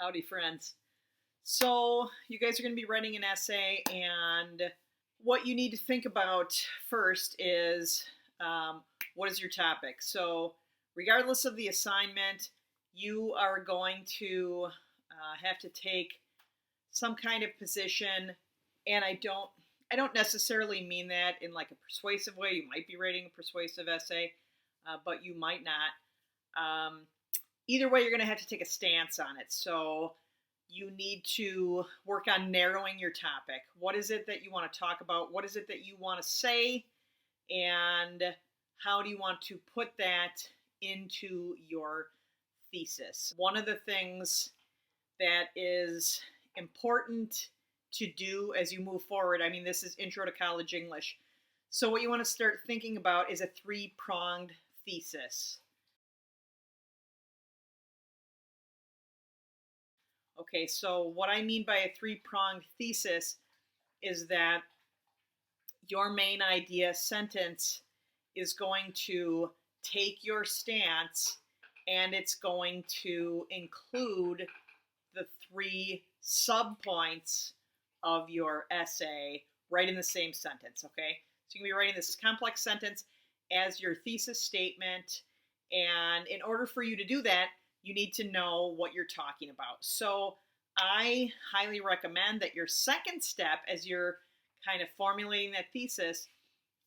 Howdy, friends. So, you guys are going to be writing an essay, and what you need to think about first is what is your topic? So, regardless of the assignment, you are going to have to take some kind of position, and I don't necessarily mean that in like a persuasive way. You might be writing a persuasive essay, but you might not. Either way, you're going to have to take a stance on it. So you need to work on narrowing your topic. What is it that you want to talk about? What is it that you want to say? And how do you want to put that into your thesis? One of the things that is important to do as you move forward, I mean, this is Intro to College English. So what you want to start thinking about is a three-pronged thesis. Okay, so what I mean by a three-pronged thesis is that your main idea sentence is going to take your stance and it's going to include the three subpoints of your essay right in the same sentence, okay? So you're going to be writing this complex sentence as your thesis statement, and in order for you to do that, you need to know what you're talking about. So I highly recommend that your second step as you're kind of formulating that thesis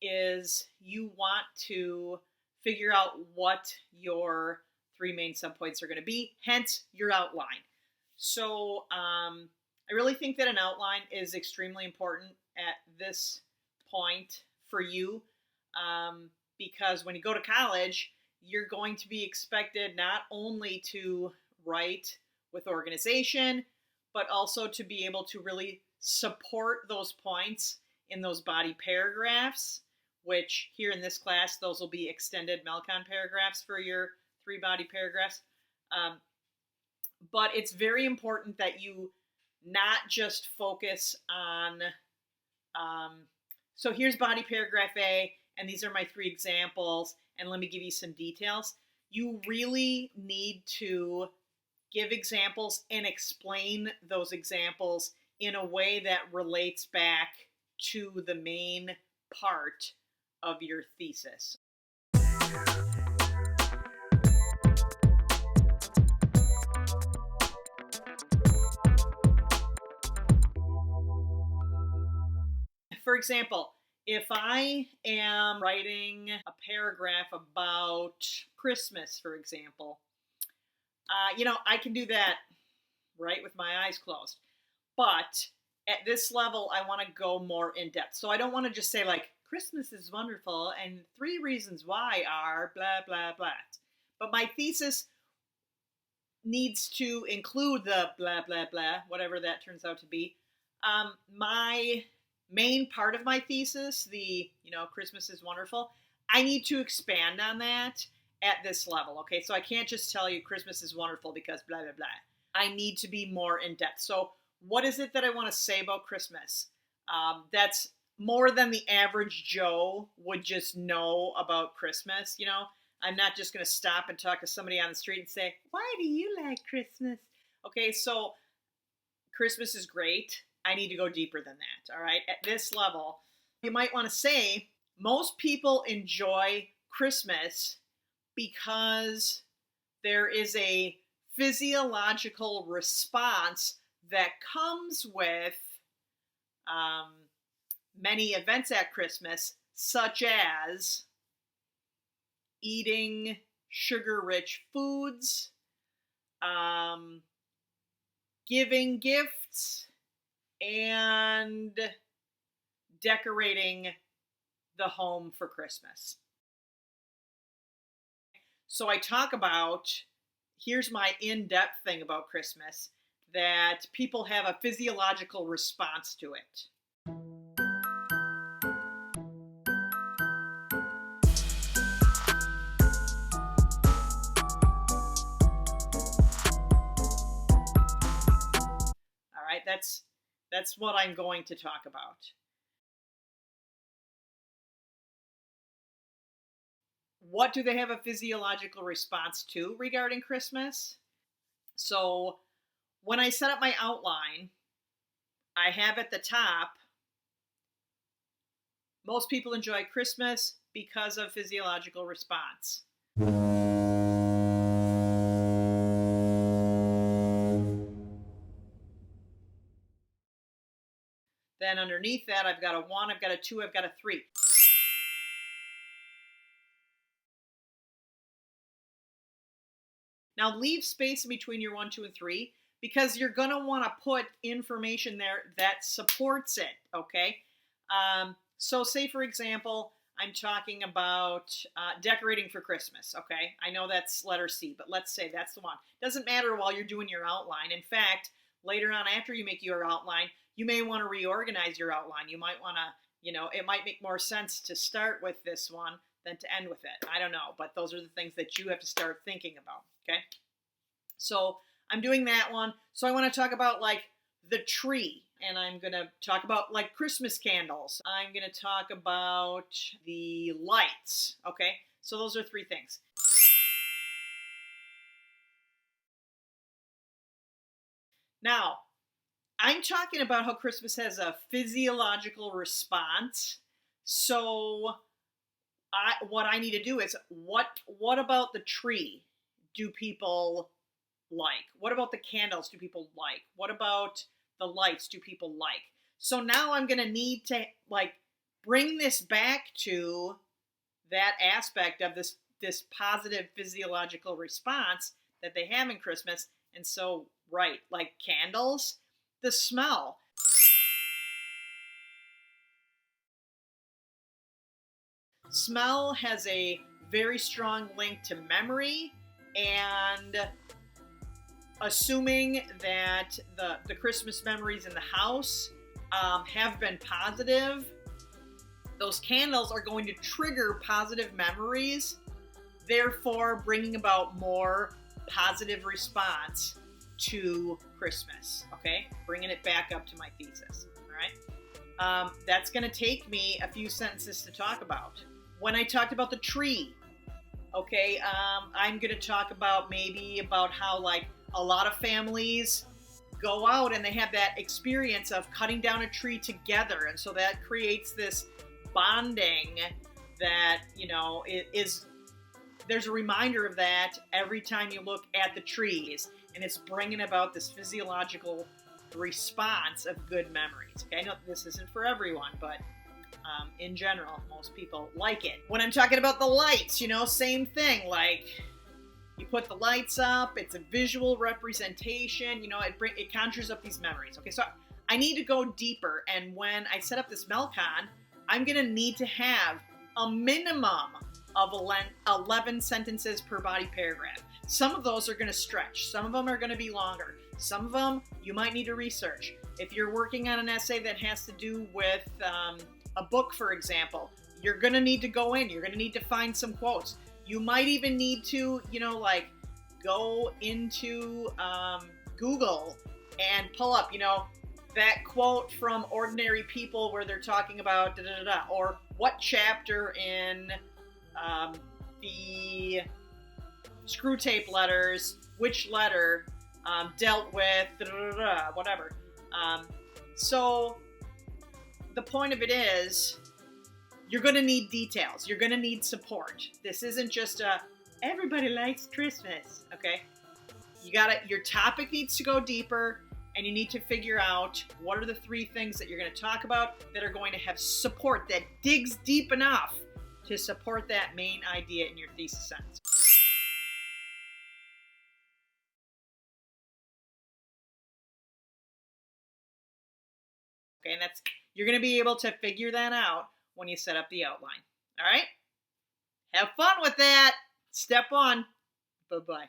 is you want to figure out what your three main subpoints are going to be, hence your outline. So I really think that an outline is extremely important at this point for you because when you go to college, you're going to be expected not only to write with organization, but also to be able to really support those points in those body paragraphs, which here in this class, those will be extended Melcon paragraphs for your three body paragraphs. But it's very important that you not just focus on, so here's body paragraph A, and these are my three examples, and let me give you some details. You really need to give examples and explain those examples in a way that relates back to the main part of your thesis. For example, if I am writing a paragraph about Christmas, for example, I can do that right with my eyes closed. But at this level, I want to go more in depth. So I don't want to just say like, Christmas is wonderful and 3 reasons why are blah, blah, blah. But my thesis needs to include the blah, blah, blah, whatever that turns out to be. My main part of my thesis, the, Christmas is wonderful, I need to expand on that at this level, okay? So I can't just tell you Christmas is wonderful because blah, blah, blah. I need to be more in depth. So what is it that I want to say about Christmas? That's more than the average Joe would just know about Christmas, I'm not just going to stop and talk to somebody on the street and say, why do you like Christmas? Okay, so Christmas is great. I need to go deeper than that, all right? At this level, you might want to say, most people enjoy Christmas because there is a physiological response that comes with many events at Christmas, such as eating sugar-rich foods, giving gifts, and decorating the home for Christmas. So I talk about, here's my in-depth thing about Christmas, that people have a physiological response to it. All right, that's what I'm going to talk about. What do they have a physiological response to regarding Christmas? So when I set up my outline, I have at the top, most people enjoy Christmas because of physiological response. Then underneath that, I've got a 1, I've got a 2, I've got a 3. Now leave space in between your 1, 2, and 3 because you're going to want to put information there that supports it, okay? So say, for example, I'm talking about decorating for Christmas, okay? I know that's letter C, but let's say that's the one. Doesn't matter while you're doing your outline. In fact, later on after you make your outline, you may want to reorganize your outline. You might want to, it might make more sense to start with this one than to end with it. I don't know, but those are the things that you have to start thinking about, okay? So I'm doing that one. So I want to talk about like the tree, and I'm going to talk about like Christmas candles. I'm going to talk about the lights, okay? So those are 3 things. Now, I'm talking about how Christmas has a physiological response. So what I need to do is, what about the tree do people like? What about the candles do people like? What about the lights do people like? So now I'm going to need to like bring this back to that aspect of this positive physiological response that they have in Christmas. And so, right, like candles, the smell. Smell has a very strong link to memory, and assuming that the Christmas memories in the house have been positive, those candles are going to trigger positive memories, therefore bringing about more positive response to Christmas, okay? Bringing it back up to my thesis, all right? That's going to take me a few sentences to talk about. When I talked about the tree, okay, I'm going to talk about how like a lot of families go out and they have that experience of cutting down a tree together, and so that creates this bonding that, there's a reminder of that every time you look at the trees, and it's bringing about this physiological response of good memories. Okay, I know this isn't for everyone, but in general, most people like it. When I'm talking about the lights, same thing. Like, you put the lights up, it's a visual representation, it conjures up these memories. Okay, so I need to go deeper, and when I set up this Melcon, I'm going to need to have a minimum of 11 sentences per body paragraph. Some of those are going to stretch. Some of them are going to be longer. Some of them you might need to research. If you're working on an essay that has to do with a book, for example, you're going to need to go in. You're going to need to find some quotes. You might even need to, go into Google and pull up, that quote from Ordinary People where they're talking about da-da-da-da, or what chapter in the Screw Tape Letters, which letter dealt with da-da-da-da, whatever. So the point of it is, you're going to need details. You're going to need support. This isn't just everybody likes Christmas, okay? Your topic needs to go deeper, and you need to figure out what are the 3 things that you're going to talk about that are going to have support, that digs deep enough to support that main idea in your thesis sentence. Okay, and you're going to be able to figure that out when you set up the outline. All right? Have fun with that. Step 1. Bye-bye.